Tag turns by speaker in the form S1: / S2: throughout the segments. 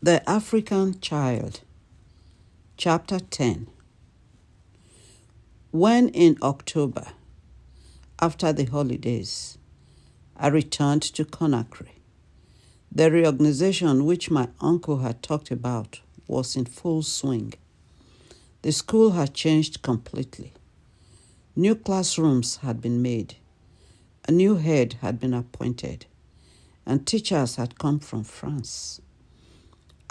S1: The African Child, Chapter 10. When in October, after the holidays, I returned to Conakry, the reorganization which my uncle had talked about was in full swing. The school had changed completely. New classrooms had been made, a new head had been appointed, and teachers had come from France.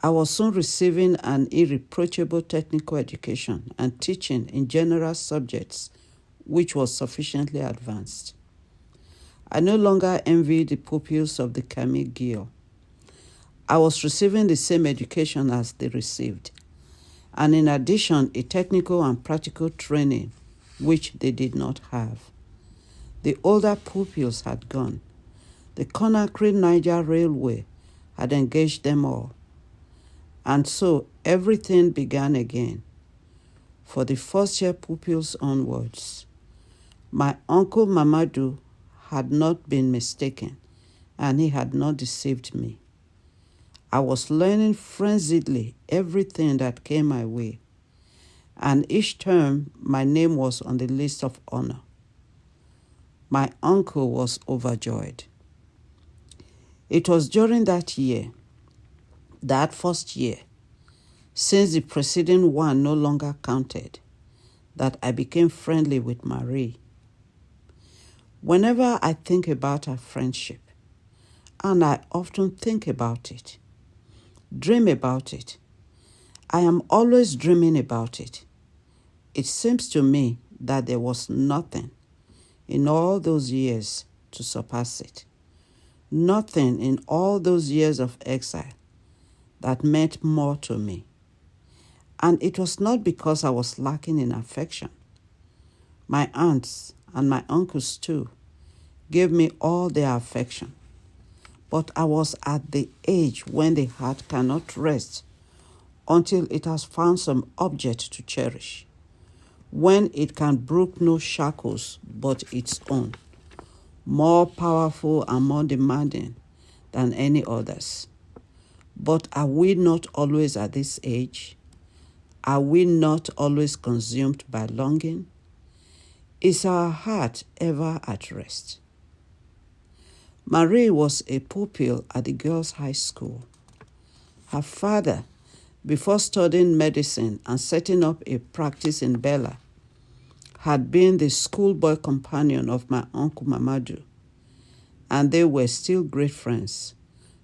S1: I was soon receiving an irreproachable technical education and teaching in general subjects which was sufficiently advanced. I no longer envied the pupils of the Camille Guill. I was receiving the same education as they received, and in addition a technical and practical training which they did not have. The older pupils had gone. The Conakry-Niger Railway had engaged them all. And so everything began again. For the first-year pupils onwards, my uncle Mamadou had not been mistaken, and he had not deceived me. I was learning frenziedly everything that came my way, and each term my name was on the list of honor. My uncle was overjoyed. It was during that first year, since the preceding one no longer counted, that I became friendly with Marie. Whenever I think about our friendship, and I often think about it, dream about it, I am always dreaming about it. It seems to me that there was nothing in all those years to surpass it. Nothing in all those years of exile that meant more to me. And it was not because I was lacking in affection. My aunts and my uncles too gave me all their affection. But I was at the age when the heart cannot rest until it has found some object to cherish, when it can brook no shackles but its own, more powerful and more demanding than any others. But are we not always at this age? Are we not always consumed by longing? Is our heart ever at rest? Marie was a pupil at the girls' high school. Her father, before studying medicine and setting up a practice in Bela, had been the schoolboy companion of my uncle Mamadou, and they were still great friends,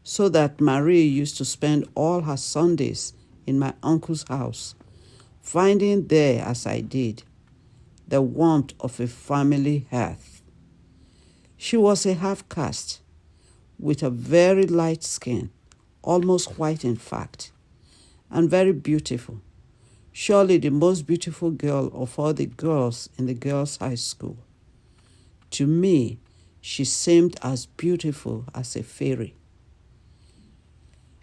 S1: so that Marie used to spend all her Sundays in my uncle's house, finding there, as I did, the warmth of a family hearth. She was a half-caste, with a very light skin, almost white in fact, and very beautiful, surely the most beautiful girl of all the girls in the girls' high school. To me, she seemed as beautiful as a fairy.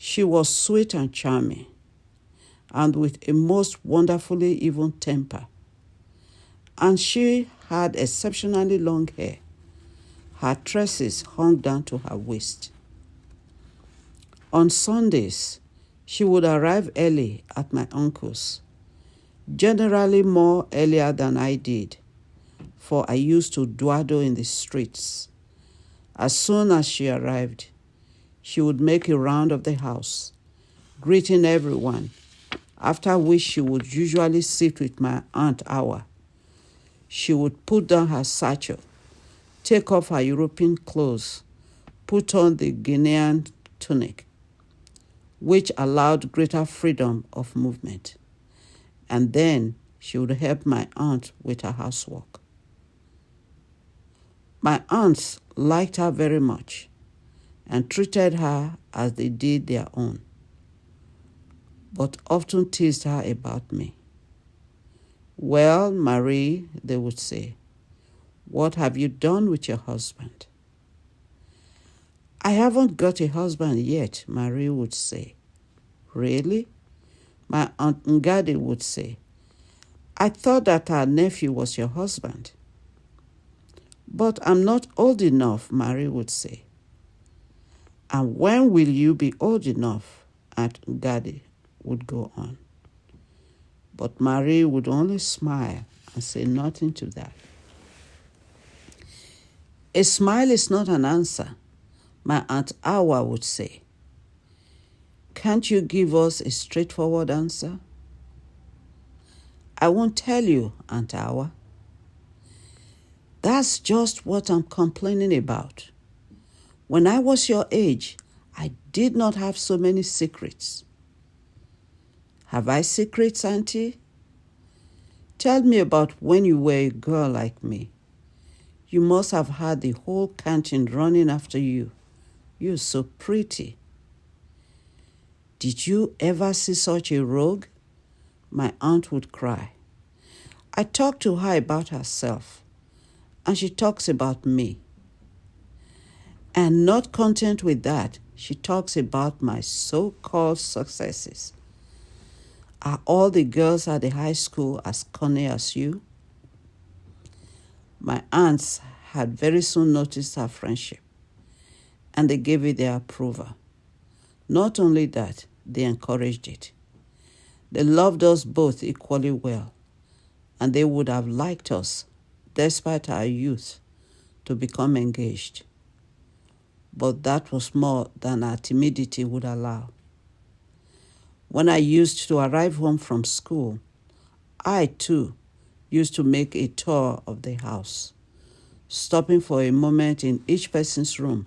S1: She was sweet and charming, and with a most wonderfully even temper. And she had exceptionally long hair. Her tresses hung down to her waist. On Sundays, she would arrive early at my uncle's, generally more earlier than I did, for I used to dawdle in the streets. As soon as she arrived, she would make a round of the house, greeting everyone, after which she would usually sit with my Aunt Awa. She would put down her satchel, take off her European clothes, put on the Guinean tunic, which allowed greater freedom of movement, and then she would help my aunt with her housework. My aunts liked her very much and treated her as they did their own, but often teased her about me. "Well, Marie," they would say, "what have you done with your husband?" "I haven't got a husband yet," Marie would say. "Really?" My Aunt Ngadi would say. "I thought that our nephew was your husband." "But I'm not old enough," Marie would say. "And when will you be old enough?" Aunt Ngadi would go on. But Marie would only smile and say nothing to that. A smile is not an answer, my Aunt Awa would say. Can't you give us a straightforward answer? I won't tell you, Aunt Awa. That's just what I'm complaining about. When I was your age, I did not have so many secrets. Have I secrets, Auntie? Tell me about when you were a girl like me. You must have had the whole canteen running after you. You're so pretty. Did you ever see such a rogue? My aunt would cry. I talk to her about herself, and she talks about me. And not content with that, she talks about my so-called successes. Are all the girls at the high school as cunning as you? My aunts had very soon noticed our friendship, and they gave it their approval. Not only that, they encouraged it. They loved us both equally well, and they would have liked us, despite our youth, to become engaged. But that was more than our timidity would allow. When I used to arrive home from school, I, too, used to make a tour of the house, stopping for a moment in each person's room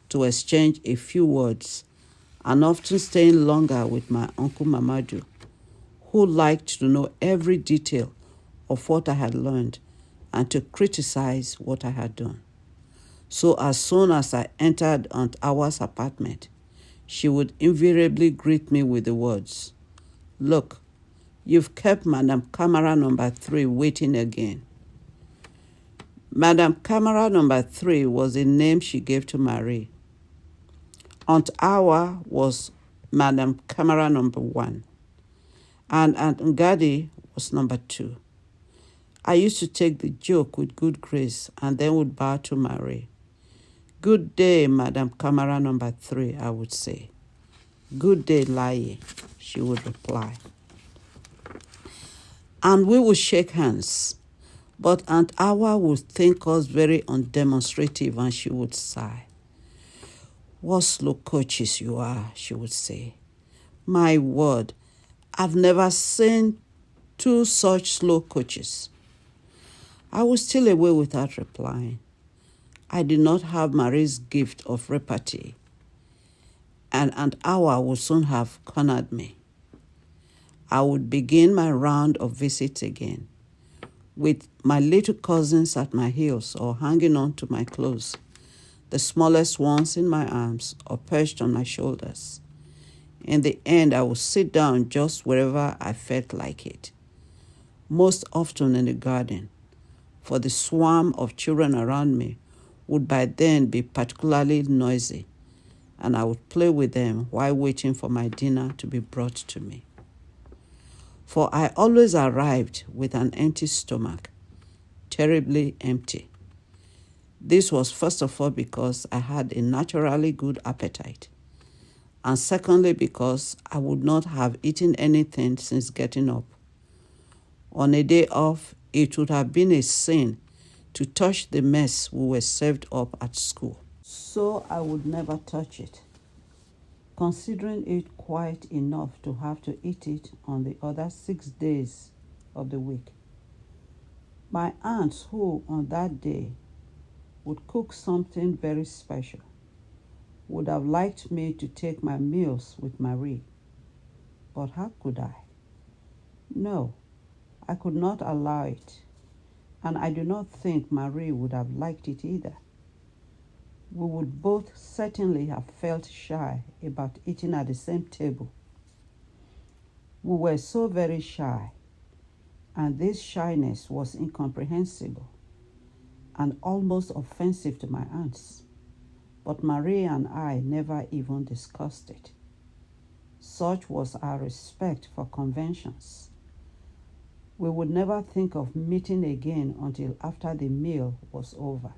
S1: to exchange a few words, and often staying longer with my Uncle Mamadou, who liked to know every detail of what I had learned and to criticize what I had done. So as soon as I entered Aunt Awa's apartment, she would invariably greet me with the words, "Look, you've kept Madame Camera number 3 waiting again." Madame Camera number 3 was the name she gave to Marie. Aunt Awa was Madame Camera number 1, and Aunt Ngadi was number 2. I used to take the joke with good grace and then would bow to Marie. "Good day, Madame Camera number 3, I would say. "Good day, Laye," she would reply. And we would shake hands, but Aunt Awa would think us very undemonstrative and she would sigh. "What slow coaches you are," she would say. "My word, I've never seen 2 such slow coaches." I was still away without replying. I did not have Marie's gift of repartee, and Aunt Awa would soon have cornered me. I would begin my round of visits again, with my little cousins at my heels or hanging on to my clothes, the smallest ones in my arms or perched on my shoulders. In the end, I would sit down just wherever I felt like it, most often in the garden, for the swarm of children around me would by then be particularly noisy, and I would play with them while waiting for my dinner to be brought to me. For I always arrived with an empty stomach, terribly empty. This was first of all because I had a naturally good appetite, and secondly because I would not have eaten anything since getting up. On a day off, it would have been a sin to touch the mess we were served up at school. So I would never touch it, considering it quite enough to have to eat it on the other 6 days of the week. My aunts, who on that day would cook something very special, would have liked me to take my meals with Marie. But how could I? No, I could not allow it, and I do not think Marie would have liked it either. We would both certainly have felt shy about eating at the same table. We were so very shy, and this shyness was incomprehensible and almost offensive to my aunts. But Marie and I never even discussed it. Such was our respect for conventions. We would never think of meeting again until after the meal was over.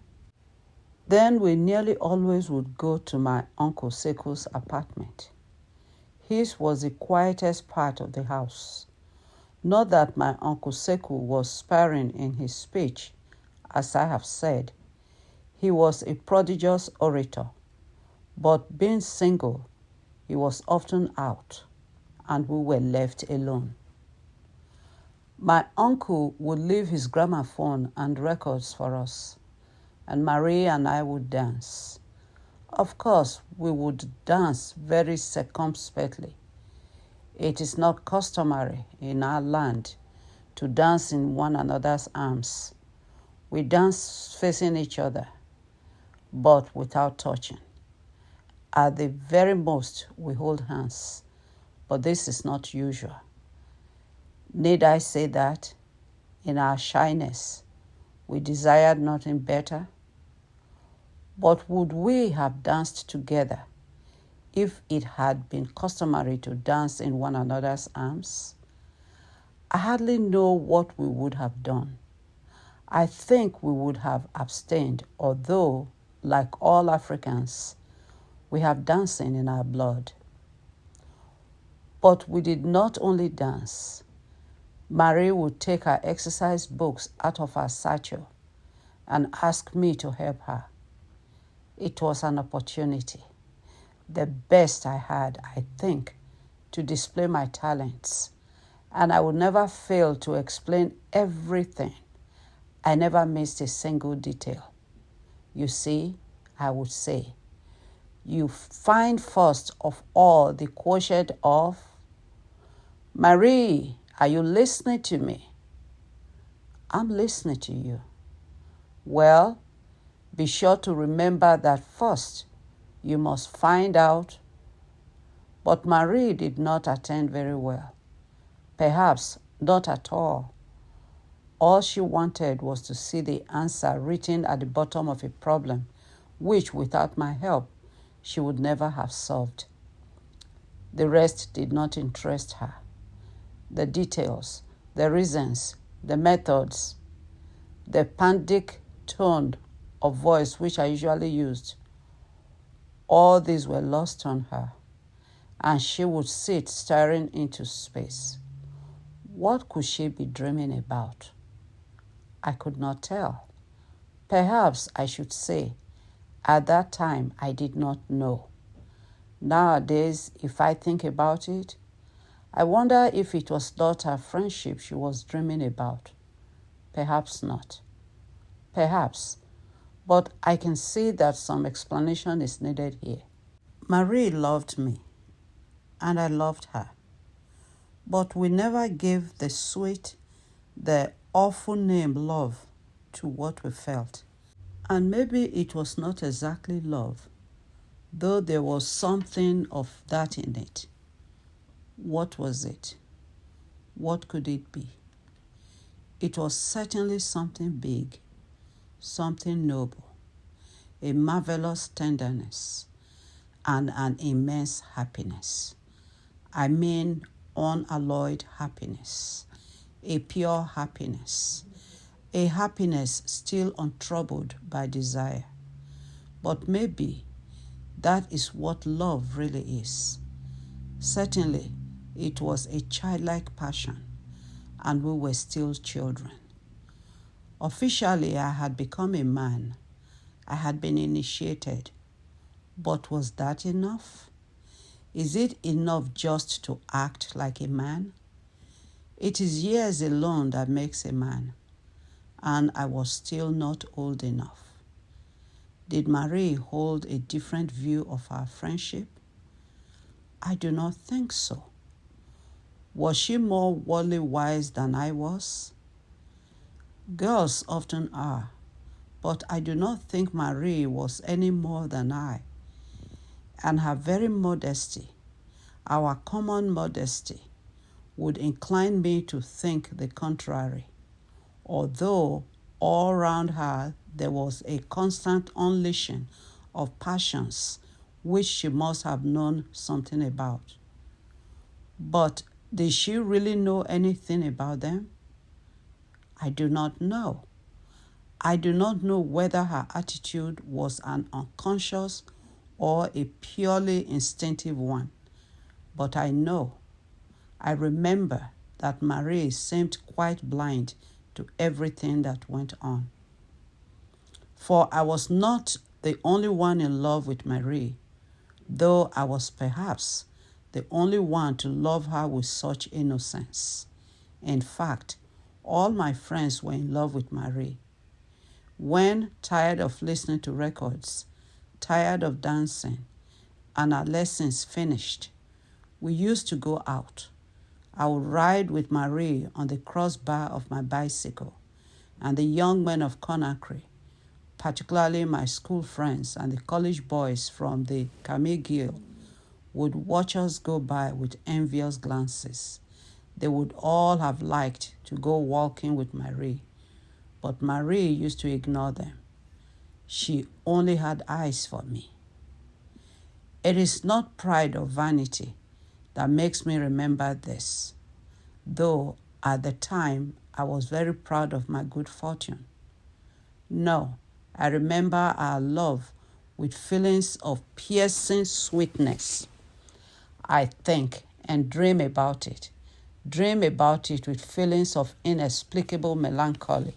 S1: Then we nearly always would go to my Uncle Seko's apartment. His was the quietest part of the house. Not that my Uncle Seku was sparing in his speech, as I have said. He was a prodigious orator, but being single, he was often out, and we were left alone. My uncle would leave his gramophone and records for us, and Marie and I would dance. Of course, we would dance very circumspectly. It is not customary in our land to dance in one another's arms. We dance facing each other, but without touching. At the very most, we hold hands, but this is not usual. Need I say that, in our shyness, we desired nothing better? But would we have danced together if it had been customary to dance in one another's arms? I hardly know what we would have done. I think we would have abstained, although, like all Africans, we have dancing in our blood. But we did not only dance. Marie would take her exercise books out of her satchel and ask me to help her. It was an opportunity, the best I had, I think, to display my talents, and I would never fail to explain everything. I never missed a single detail. You see, I would say, you find first of all the quotient of, Marie, are you listening to me? I'm listening to you. Well, be sure to remember that first you must find out. But Marie did not attend very well. Perhaps not at all. All she wanted was to see the answer written at the bottom of a problem, which without my help, she would never have solved. The rest did not interest her. The details, the reasons, the methods, the pandic tone of voice which I usually used, all these were lost on her, and she would sit staring into space. What could she be dreaming about? I could not tell. Perhaps I should say, at that time I did not know. Nowadays, if I think about it, I wonder if it was not her friendship she was dreaming about. Perhaps not. Perhaps. But I can see that some explanation is needed here. Marie loved me, and I loved her. But we never gave the sweet, the awful name love to what we felt. And maybe it was not exactly love, though there was something of that in it. What was it? What could it be? It was certainly something big, something noble, a marvelous tenderness, and an immense happiness. I mean, unalloyed happiness, a pure happiness, a happiness still untroubled by desire. But maybe that is what love really is. Certainly, it was a childlike passion, and we were still children. Officially, I had become a man. I had been initiated. But was that enough? Is it enough just to act like a man? It is years alone that makes a man, and I was still not old enough. Did Marie hold a different view of our friendship? I do not think so. Was she more worldly wise than I was? Girls often are, but I do not think Marie was any more than I. And her very modesty, our common modesty, would incline me to think the contrary, although all round her there was a constant unleashing of passions which she must have known something about. But did she really know anything about them? I do not know. I do not know whether her attitude was an unconscious or a purely instinctive one. But I remember that Marie seemed quite blind to everything that went on. For I was not the only one in love with Marie, though I was perhaps the only one to love her with such innocence. In fact, all my friends were in love with Marie. When, tired of listening to records, tired of dancing, and our lessons finished, we used to go out. I would ride with Marie on the crossbar of my bicycle, and the young men of Conakry, particularly my school friends and the college boys from the Camille Guild, would watch us go by with envious glances. They would all have liked to go walking with Marie, but Marie used to ignore them. She only had eyes for me. It is not pride or vanity that makes me remember this, though at the time I was very proud of my good fortune. No, I remember our love with feelings of piercing sweetness. I think and dream about it with feelings of inexplicable melancholy,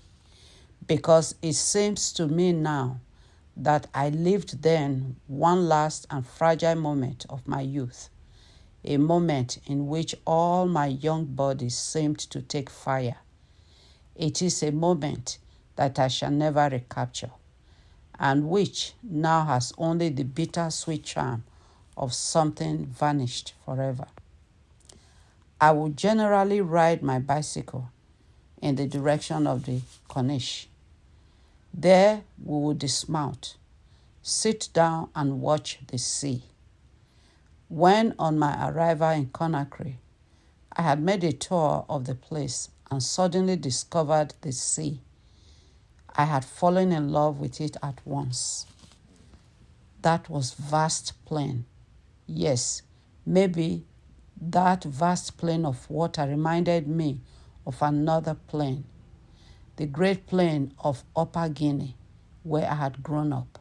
S1: because it seems to me now that I lived then one last and fragile moment of my youth, a moment in which all my young body seemed to take fire. It is a moment that I shall never recapture, and which now has only the bitter-sweet charm of something vanished forever. I would generally ride my bicycle in the direction of the Corniche. There we would dismount, sit down and watch the sea. When on my arrival in Conakry, I had made a tour of the place and suddenly discovered the sea. I had fallen in love with it at once. That was vast plain. Yes, maybe that vast plain of water reminded me of another plain, the great plain of Upper Guinea, where I had grown up.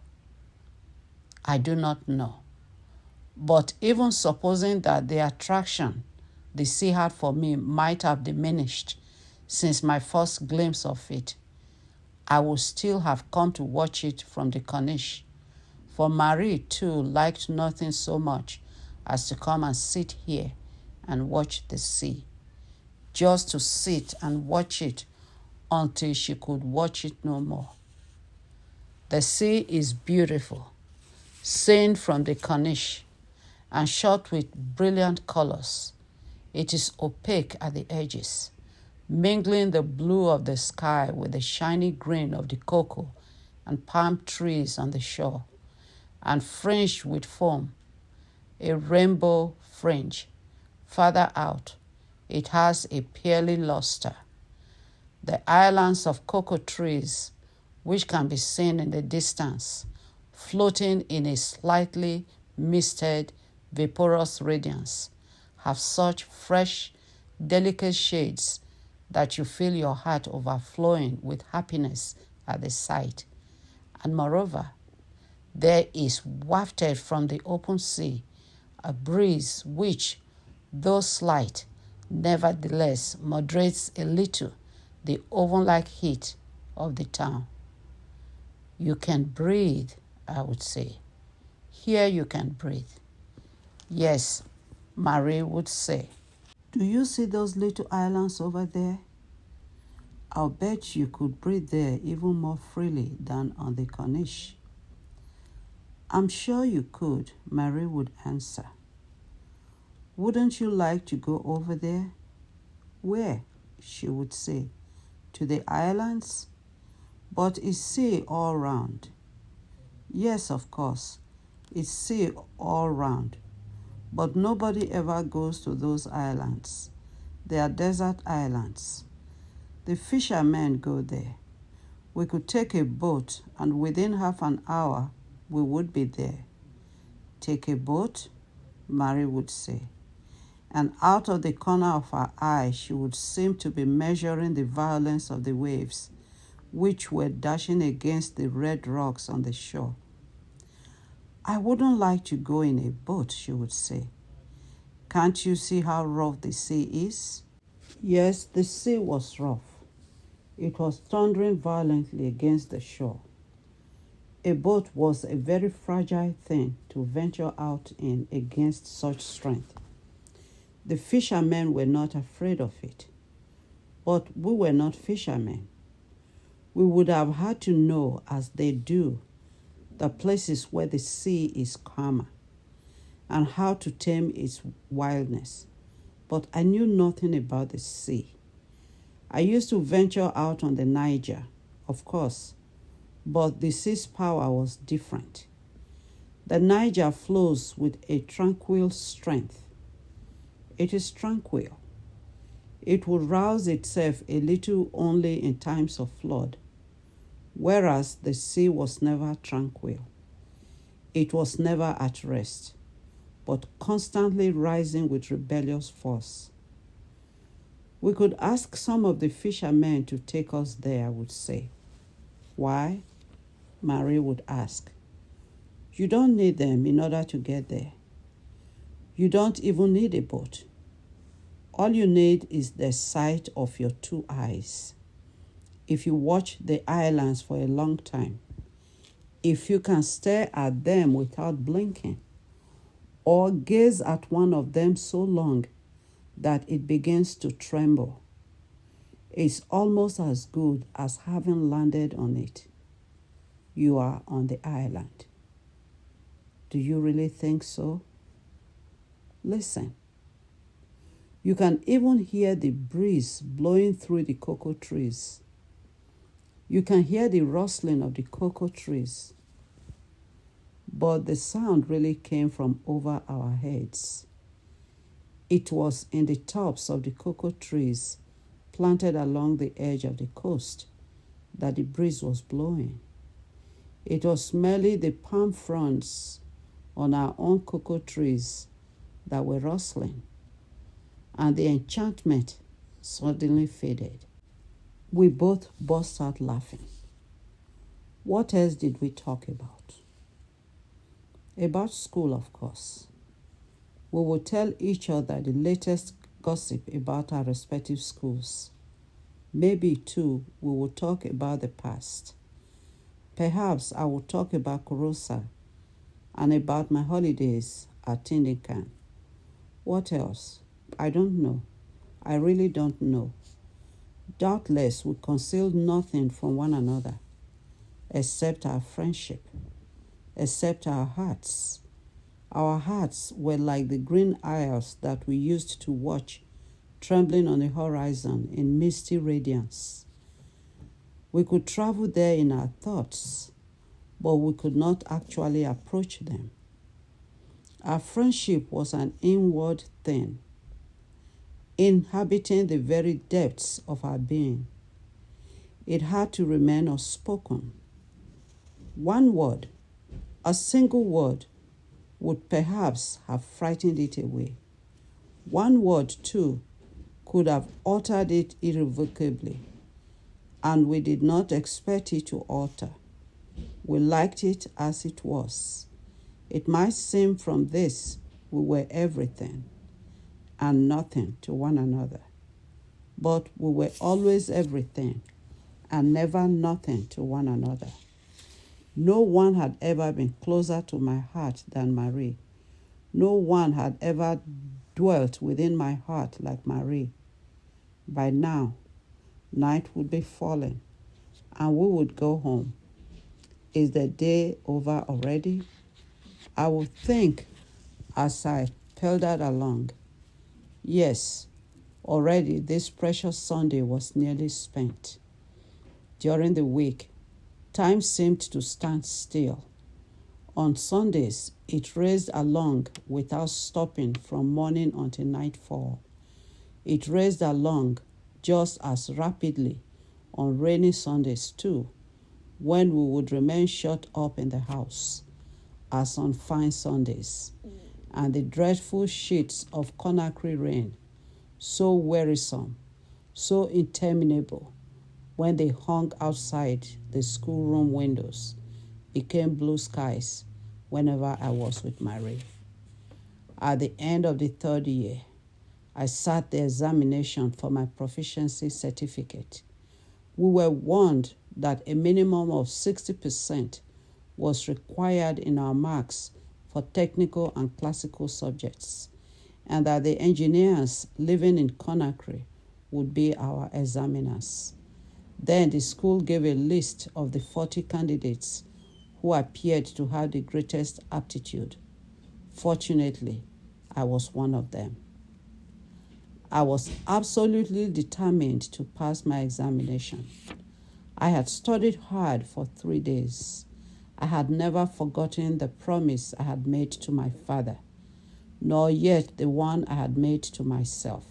S1: I do not know. But even supposing that the attraction the sea had for me might have diminished since my first glimpse of it, I would still have come to watch it from the Corniche. For Marie, too, liked nothing so much as to come and sit here and watch the sea. Just to sit and watch it until she could watch it no more. The sea is beautiful, seen from the Corniche, and shot with brilliant colors. It is opaque at the edges, mingling the blue of the sky with the shiny green of the cocoa and palm trees on the shore, and fringed with foam, a rainbow fringe. Farther out, it has a pearly luster. The islands of cocoa trees, which can be seen in the distance, floating in a slightly misted, vaporous radiance, have such fresh, delicate shades that you feel your heart overflowing with happiness at the sight. And moreover, there is wafted from the open sea a breeze which, though slight, nevertheless moderates a little the oven-like heat of the town. You can breathe, I would say. Here you can breathe. Yes, Marie would say. Do you see those little islands over there? I'll bet you could breathe there even more freely than on the Corniche. I'm sure you could, Marie would answer. Wouldn't you like to go over there? Where? She would say. To the islands? But it's sea all round. Yes, of course, it's sea all round. But nobody ever goes to those islands. They are desert islands. The fishermen go there. We could take a boat, and within half an hour, we would be there. Take a boat? Marie would say. And out of the corner of her eye, she would seem to be measuring the violence of the waves, which were dashing against the red rocks on the shore. I wouldn't like to go in a boat, she would say, Can't you see how rough the sea is? Yes, the sea was rough. It was thundering violently against the shore. A boat was a very fragile thing to venture out in against such strength. The fishermen were not afraid of it, but we were not fishermen. We would have had to know, as they do, the places where the sea is calmer and how to tame its wildness. But I knew nothing about the sea. I used to venture out on the Niger, of course, but the sea's power was different. The Niger flows with a tranquil strength. It is tranquil. It would rouse itself a little only in times of flood, whereas the sea was never tranquil. It was never at rest, but constantly rising with rebellious force. We could ask some of the fishermen to take us there, I would say. Why? Marie would ask. You don't need them in order to get there. You don't even need a boat. All you need is the sight of your two eyes. If you watch the islands for a long time, if you can stare at them without blinking, or gaze at one of them so long that it begins to tremble, it's almost as good as having landed on it. You are on the island. Do you really think so? Listen. You can even hear the breeze blowing through the cocoa trees. You can hear the rustling of the cocoa trees. But the sound really came from over our heads. It was in the tops of the cocoa trees planted along the edge of the coast that the breeze was blowing. It was merely the palm fronds on our own cocoa trees that were rustling, and the enchantment suddenly faded. We both burst out laughing. What else did we talk about? About school, of course. We would tell each other the latest gossip about our respective schools. Maybe, too, we would talk about the past. Perhaps I would talk about Kurosa and about my holidays at Tindikan. What else? I don't know. I really don't know. Doubtless we concealed nothing from one another except our friendship, except our hearts. Our hearts were like the green isles that we used to watch trembling on the horizon in misty radiance. We could travel there in our thoughts, but we could not actually approach them. Our friendship was an inward thing, inhabiting the very depths of our being. It had to remain unspoken. One word, a single word, would perhaps have frightened it away. One word, too, could have altered it irrevocably, and we did not expect it to alter. We liked it as it was. It might seem from this we were everything and nothing to one another, but we were always everything and never nothing to one another. No one had ever been closer to my heart than Marie. No one had ever dwelt within my heart like Marie. By now, night would be falling, and we would go home. Is the day over already? I would think as I pelted along. Yes, already this precious Sunday was nearly spent. During the week, time seemed to stand still. On Sundays, it raced along without stopping from morning until nightfall. It raced along just as rapidly on rainy Sundays too, when we would remain shut up in the house, as on fine Sundays, and the dreadful sheets of Conakry rain, so wearisome, so interminable, when they hung outside the schoolroom windows, became blue skies whenever I was with Marie. At the end of the third year, I sat the examination for my proficiency certificate. We were warned that a minimum of 60% was required in our marks for technical and classical subjects, and that the engineers living in Conakry would be our examiners. Then the school gave a list of the 40 candidates who appeared to have the greatest aptitude. Fortunately, I was one of them. I was absolutely determined to pass my examination. I had studied hard for 3 days. I had never forgotten the promise I had made to my father, nor yet the one I had made to myself.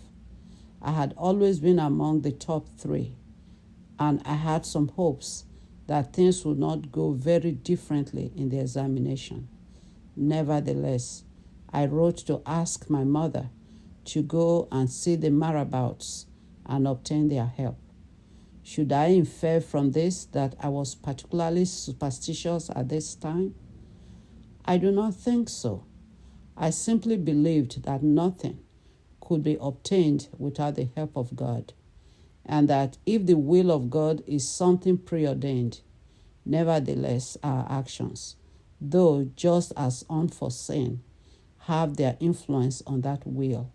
S1: I had always been among the top 3, and I had some hopes that things would not go very differently in the examination. Nevertheless, I wrote to ask my mother to go and see the marabouts and obtain their help. Should I infer from this that I was particularly superstitious at this time? I do not think so. I simply believed that nothing could be obtained without the help of God, and that if the will of God is something preordained, nevertheless our actions, though just as unforeseen, have their influence on that will,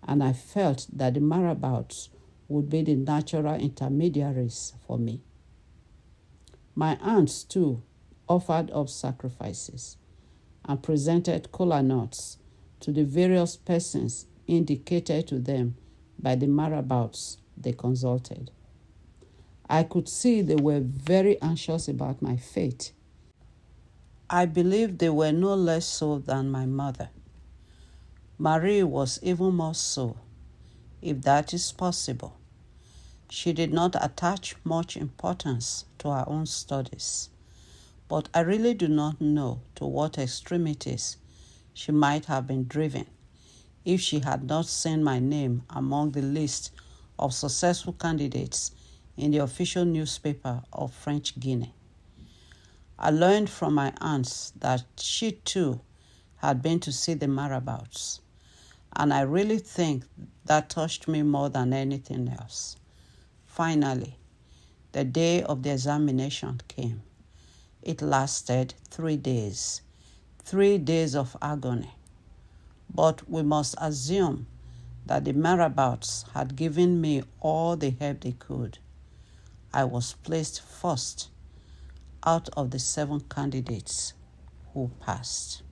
S1: and I felt that the marabouts would be the natural intermediaries for me. My aunts, too, offered up sacrifices and presented kola nuts to the various persons indicated to them by the marabouts they consulted. I could see they were very anxious about my fate. I believe they were no less so than my mother. Marie was even more so, if that is possible. She did not attach much importance to her own studies, but I really do not know to what extremities she might have been driven if she had not seen my name among the list of successful candidates in the official newspaper of French Guinea. I learned from my aunts that she too had been to see the marabouts, and I really think that touched me more than anything else. Finally, the day of the examination came. It lasted 3 days, 3 days of agony. But we must assume that the marabouts had given me all the help they could. I was placed first out of the 7 candidates who passed.